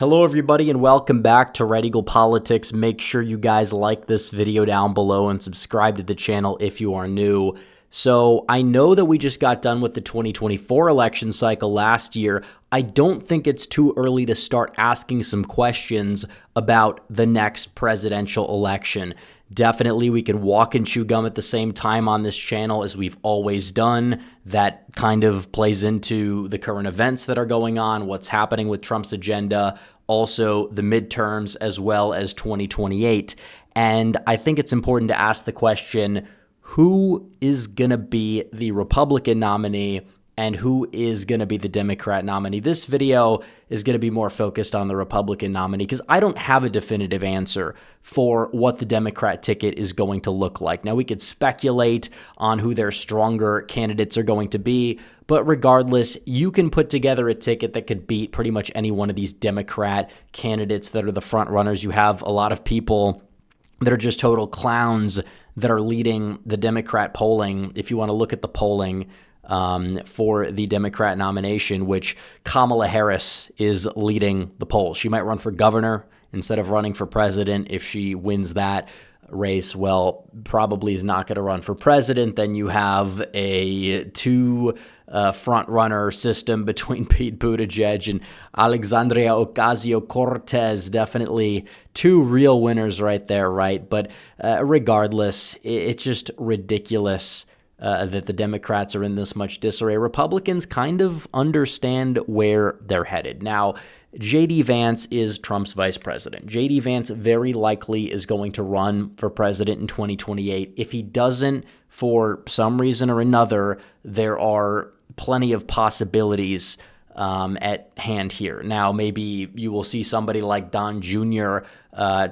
Hello everybody and welcome back to Red Eagle Politics. Make sure you guys like this video down below and subscribe to the channel if you are new. So I know that we just got done with the 2024 election cycle last year. I don't think it's too early to start asking some questions about the next presidential election. Definitely, we can walk and chew gum at the same time on this channel as we've always done. That kind of plays into the current events that are going on, what's happening with Trump's agenda, also the midterms, as well as 2028. And I think it's important to ask the question, who is going to be the Republican nominee and who is going to be the Democrat nominee? This video is going to be more focused on the Republican nominee because I don't have a definitive answer for what the Democrat ticket is going to look like. Now, we could speculate on who their stronger candidates are going to be, but regardless, you can put together a ticket that could beat pretty much any one of these Democrat candidates that are the front runners. You have a lot of people that are just total clowns that are leading the Democrat polling. If you want to look at the polling for the Democrat nomination, which Kamala Harris is leading the polls. She might run for governor instead of running for president. If she wins that race, well, probably is not going to run for president. Then you have a two front runner system between Pete Buttigieg and Alexandria Ocasio-Cortez. Definitely two real winners right there, right? But regardless, it's just ridiculous that the Democrats are in this much disarray. Republicans kind of understand where they're headed. Now, J.D. Vance is Trump's vice president. J.D. Vance very likely is going to run for president in 2028. If he doesn't, for some reason or another, there are plenty of possibilities at hand here. Now, maybe you will see somebody like Don Jr.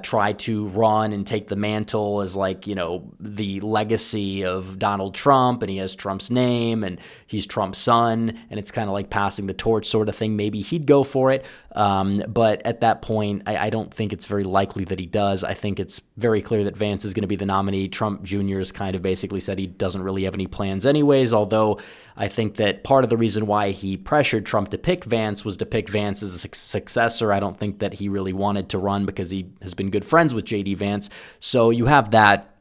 Try to run and take the mantle as the legacy of Donald Trump, and he has Trump's name and he's Trump's son, and it's kind of like passing the torch sort of thing. Maybe he'd go for it. But at that point, I don't think it's very likely that he does. I think it's very clear that Vance is going to be the nominee. Trump Jr. has kind of basically said he doesn't really have any plans anyways, although I think that part of the reason why he pressured Trump to pick Vance was to pick Vance as a successor. I don't think that he really wanted to run because he has been good friends with J.D. Vance. So you have that.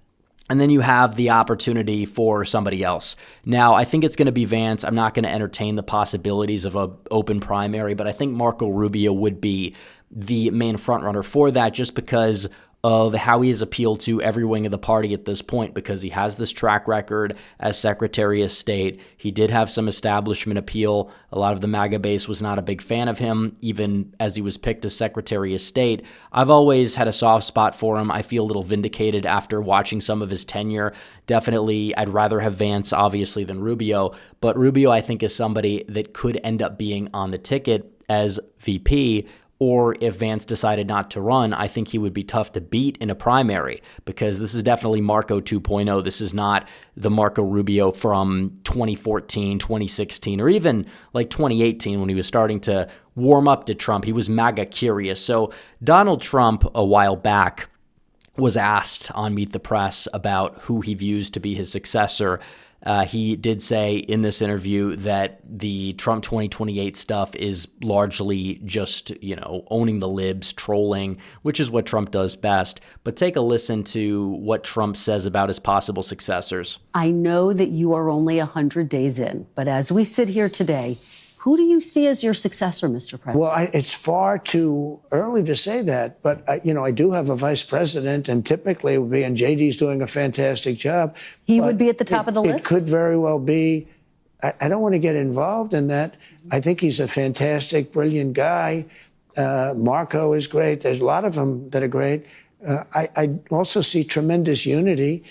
And then you have the opportunity for somebody else. Now, I think it's going to be Vance. I'm not going to entertain the possibilities of an open primary, but I think Marco Rubio would be the main frontrunner for that just because of how he has appealed to every wing of the party at this point, because he has this track record as Secretary of State. He did have some establishment appeal. A lot of the MAGA base was not a big fan of him, even as he was picked as Secretary of State. I've always had a soft spot for him. I feel a little vindicated after watching some of his tenure. Definitely, I'd rather have Vance, obviously, than Rubio. But Rubio, I think, is somebody that could end up being on the ticket as VP. Or if Vance decided not to run, I think he would be tough to beat in a primary, because this is definitely Marco 2.0. This is not the Marco Rubio from 2014, 2016, or even like 2018 when he was starting to warm up to Trump. He was MAGA curious. So Donald Trump a while back was asked on Meet the Press about who he views to be his successor. He did say in this interview that the Trump 2028 stuff is largely just, owning the libs, trolling, which is what Trump does best. But take a listen to what Trump says about his possible successors. I know that you are only 100 days in, but as we sit here today, who do you see as your successor, Mr. President? Well, it's far too early to say that, but I do have a vice president, and typically it would be, and JD's doing a fantastic job. He would be at the top of the list? It could very well be. I don't want to get involved in that. I think he's a fantastic, brilliant guy. Marco is great. There's a lot of them that are great. I also see tremendous unity.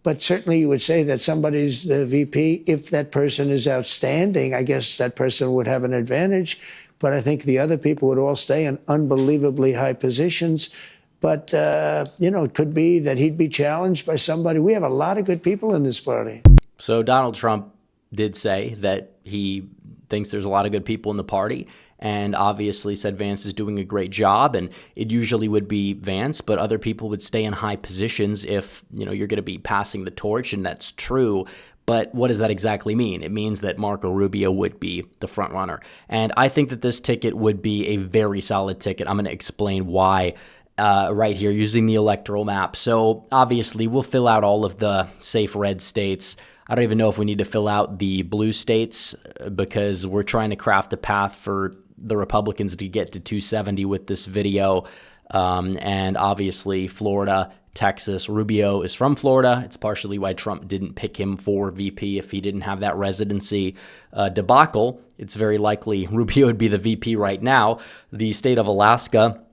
But certainly you would say that somebody's the VP. If that person is outstanding, I guess that person would have an advantage. But I think the other people would all stay in unbelievably high positions. But, it could be that he'd be challenged by somebody. We have a lot of good people in this party. So Donald Trump did say that he thinks there's a lot of good people in the party, and obviously said Vance is doing a great job, and it usually would be Vance, but other people would stay in high positions if, you're going to be passing the torch, and that's true. But what does that exactly mean? It means that Marco Rubio would be the front runner. And I think that this ticket would be a very solid ticket. I'm going to explain why right here using the electoral map. So obviously we'll fill out all of the safe red states. I don't even know if we need to fill out the blue states because we're trying to craft a path for the Republicans to get to 270 with this video. And obviously Florida, Texas. Rubio is from Florida. It's partially why Trump didn't pick him for VP. If he didn't have that residency debacle, it's very likely Rubio would be the VP right now. The state of Alaska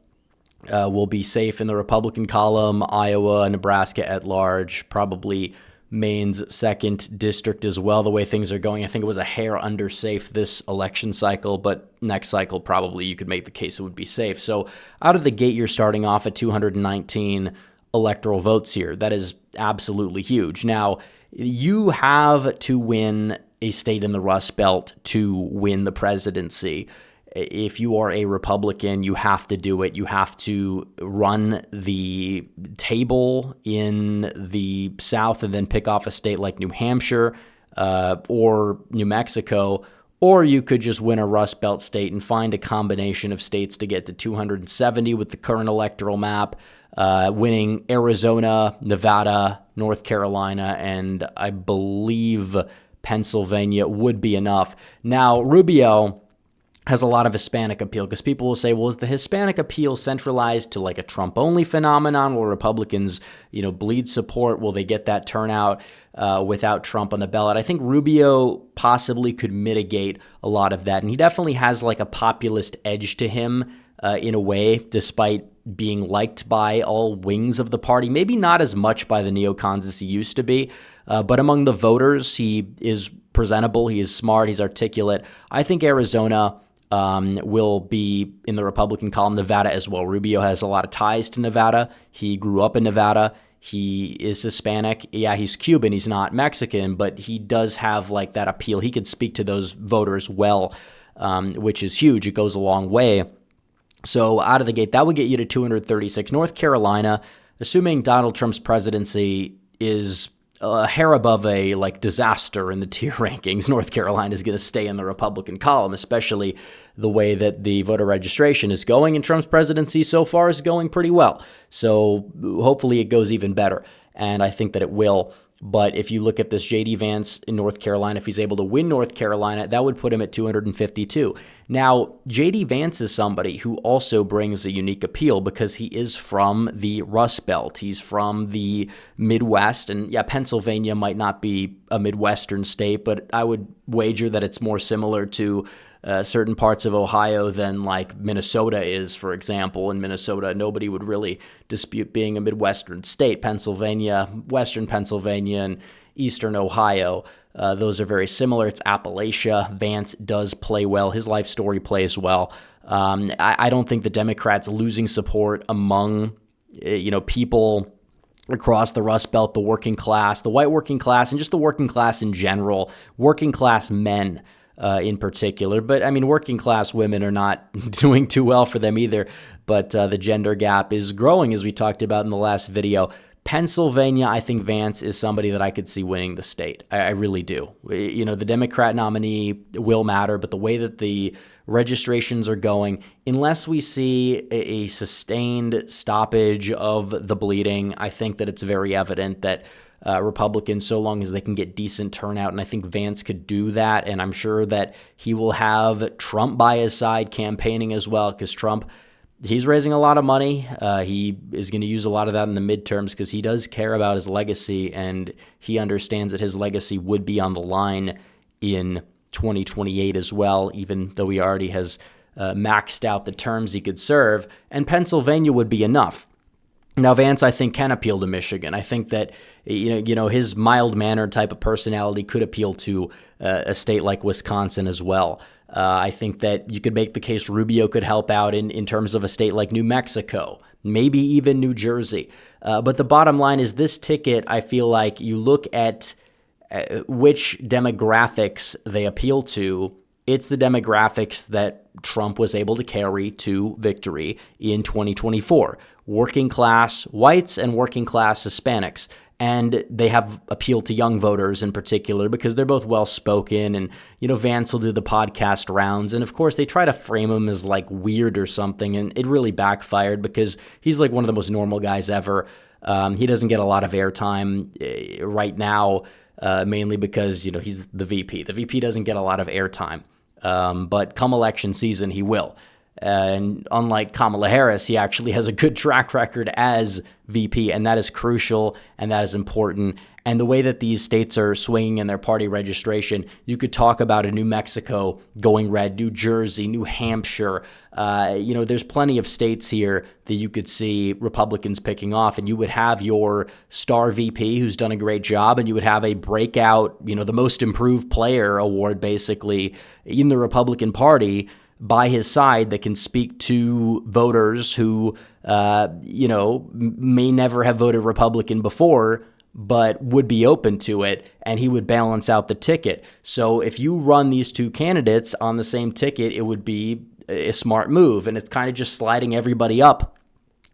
will be safe in the Republican column. Iowa, Nebraska at large, probably Maine's 2nd district as well, the way things are going. I think it was a hair under safe this election cycle, but next cycle probably you could make the case it would be safe. So out of the gate, you're starting off at 219 electoral votes here. That is absolutely huge. Now, you have to win a state in the Rust Belt to win the presidency. If you are a Republican, you have to do it. You have to run the table in the South and then pick off a state like New Hampshire or New Mexico, or you could just win a Rust Belt state and find a combination of states to get to 270 with the current electoral map, winning Arizona, Nevada, North Carolina, and I believe Pennsylvania would be enough. Now, Rubio has a lot of Hispanic appeal because people will say, well, is the Hispanic appeal centralized to like a Trump-only phenomenon? Will Republicans, bleed support? Will they get that turnout without Trump on the ballot? I think Rubio possibly could mitigate a lot of that. And he definitely has like a populist edge to him in a way, despite being liked by all wings of the party. Maybe not as much by the neocons as he used to be, but among the voters, he is presentable, he is smart, he's articulate. I think Arizona will be in the Republican column, Nevada as well. Rubio has a lot of ties to Nevada. He grew up in Nevada. He is Hispanic. Yeah, he's Cuban. He's not Mexican, but he does have like that appeal. He could speak to those voters well, which is huge. It goes a long way. So out of the gate, that would get you to 236. North Carolina, assuming Donald Trump's presidency is a hair above a disaster in the tier rankings, North Carolina is going to stay in the Republican column, especially the way that the voter registration is going, and Trump's presidency so far is going pretty well. So hopefully it goes even better, and I think that it will. But if you look at this J.D. Vance in North Carolina, if he's able to win North Carolina, that would put him at 252. Now, J.D. Vance is somebody who also brings a unique appeal because he is from the Rust Belt. He's from the Midwest. And yeah, Pennsylvania might not be a Midwestern state, but I would wager that it's more similar to certain parts of Ohio than like Minnesota is, for example. In Minnesota, nobody would really dispute being a Midwestern state. Pennsylvania, Western Pennsylvania, and Eastern Ohio, those are very similar. It's Appalachia. Vance does play well. His life story plays well. I don't think the Democrats losing support among people across the Rust Belt, the working class, the white working class, and just the working class in general, working class men in particular. But I mean, working class women are not doing too well for them either. But the gender gap is growing, as we talked about in the last video. Pennsylvania, I think Vance is somebody that I could see winning the state. I really do. The Democrat nominee will matter, but the way that the registrations are going, unless we see a sustained stoppage of the bleeding, I think that it's very evident that Republicans, so long as they can get decent turnout, and I think Vance could do that, and I'm sure that he will have Trump by his side campaigning as well, because Trump, he's raising a lot of money. He is going to use a lot of that in the midterms because he does care about his legacy, and he understands that his legacy would be on the line in 2028 as well, even though he already has maxed out the terms he could serve, and Pennsylvania would be enough. Now, Vance, I think, can appeal to Michigan. I think that his mild-mannered type of personality could appeal to a state like Wisconsin as well. I think that you could make the case Rubio could help out in terms of a state like New Mexico, maybe even New Jersey. But the bottom line is this ticket, I feel like you look at which demographics they appeal to, It's the demographics that Trump was able to carry to victory in 2024. Working class whites and working class Hispanics. And they have appealed to young voters in particular because they're both well-spoken. And, Vance will do the podcast rounds. And, of course, they try to frame him as, like, weird or something. And it really backfired because he's, like, one of the most normal guys ever. He doesn't get a lot of airtime right now, mainly because, he's the VP. The VP doesn't get a lot of airtime. But come election season, he will. And unlike Kamala Harris, he actually has a good track record as VP, and that is crucial and that is important. And the way that these states are swinging in their party registration, you could talk about a New Mexico going red, New Jersey, New Hampshire. There's plenty of states here that you could see Republicans picking off, and you would have your star VP who's done a great job, and you would have a breakout, the most improved player award basically in the Republican Party by his side that can speak to voters who, may never have voted Republican before, but would be open to it, and he would balance out the ticket. So if you run these two candidates on the same ticket, it would be a smart move, and it's kind of just sliding everybody up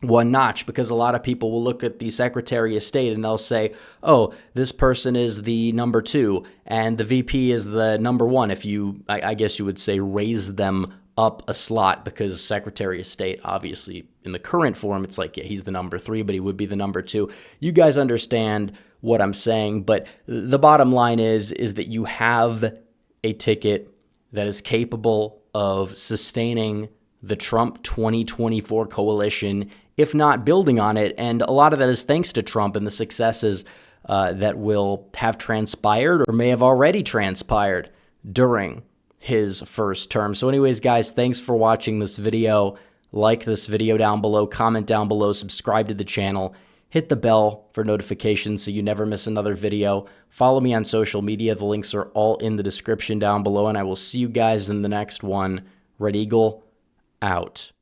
one notch, because a lot of people will look at the Secretary of State and they'll say, oh, this person is the number 2 and the VP is the number 1. If you, I guess you would say, raise them up a slot, because Secretary of State, obviously in the current form, it's like, yeah, he's the number 3, but he would be the number 2. You guys understand what I'm saying, but the bottom line is that you have a ticket that is capable of sustaining the Trump 2024 coalition, if not building on it. And a lot of that is thanks to Trump and the successes that will have transpired or may have already transpired during his first term. So anyways, guys, thanks for watching this video. Like this video down below, comment down below, subscribe to the channel, hit the bell for notifications so you never miss another video. Follow me on social media. The links are all in the description down below, and I will see you guys in the next one. Red Eagle out.